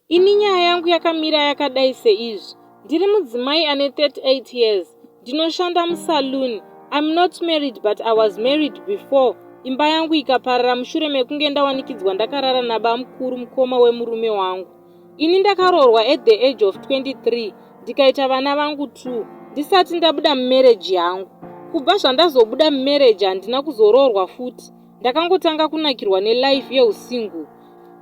Ini nyaya yangu yakamira yakadai seizvi. Ndiri mudzimai ane 38 years. Ndinoshanda muSaloon. I'm not married but I was married before. Imba yangu ikaparara mushure mekunge ndawanikidzwa ndakarara nababa mukuru mukoma wemurume wangu. Ini ndakaroorwa at the age of 23 ndikaita vana vangu 2 ndisati ndabuda mumarriage yangu. Kubva zvandazobuda mumarriage handina kuzoroorwa futi. Ndakangotanga kunakirwa nelife yeusingu.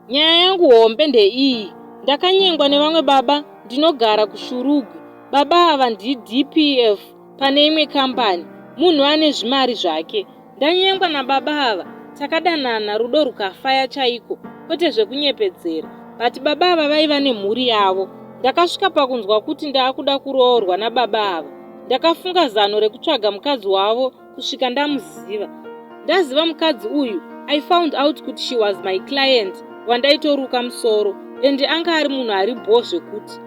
Nyaya yangu hombe ndeiyi. Ndakanyengwa nevamwe baba ndinogara kuShurugu. Baba ava DPF pane imwe kambani. Munhu ane zvimari zvake. Ndanyengwa nababa ava. Takadanana rudo rukafaya chaiko. Kwete zvekunyepedzera. But baba ava vaiva nemhuri yavo. Ndakasvika pakunzwa kuti ndaakuda kuroorwa nababa ava. Ndakafunga zano rekutsvaga mukadzi wavo kusvika ndamuziva. Ndaziva mukadzi uyu. I found out kuti she was my client. Wandaitoruka musoro. Ende anga ari munhu ari bho zvekuti.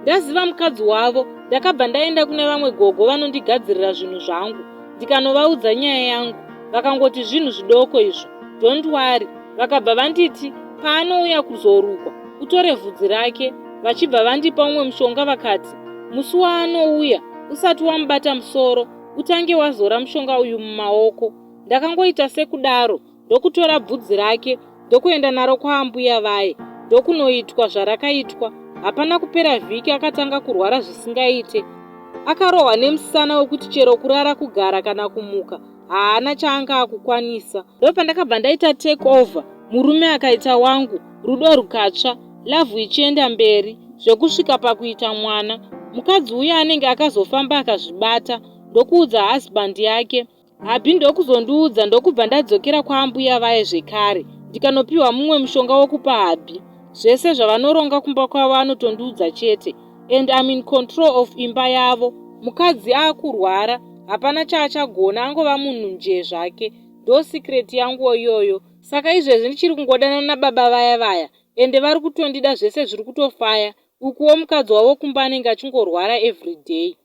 Ndaziva mukadzi wavo. Ndakabva ndaenda kune vamwe gogo vanondigadzirira zvinhu zvangu. Ndikanovaudza nyaya yangu. Vakangoti zvinhu zvidoko izvo. Don't worry. Vakabva vanditi paanouya kuzorukwa utore vhudzi rake. Vachibva vandipa umwe mushonga vakati musi waanouya usati wamubata musoro utange wazora mushonga uyu mumaoko. Ndakangoita sekudaro ndokutora bvudzi rake ndokuenda naro kwaambuya vaye ndokunoitwa zvarakaitwa. Hapana kupera vhiki akatanga kurwara zvisingaite. Akarohwa nemusana wekuti chero kurara kugara kana kumuka haana chaanga akukwanisa. Ndopandakabva ndaita take over. Murume akaita wangu. Rudo rukatsva. Lavhu ichienda mberi. Zvekusvika pakuita mwana. Mukadzi uya anenge akazofamba akazvibata. Ndokuudza husband yake. Habhi ndokuzondiudza ndokubva ndadzokera kwaambuya vaye zvekare. Ndikanopiwa mumwe mushonga wokupa Habhi. Zvese zvavanoronga kumba kwavo anotondiudza chete. And I'm in control of imba yavo. Mukadzi aakurwara. Hapana chaachagona angova munhu nje zvake. Ndo secret yangu iyoyo. Saka izvezvi ndichiri kungodana nababa vaya. Ende vari kutondida zvese zviri kutofaya. Ukuwo mukadzi wavo kumba anenge achingorwara every day.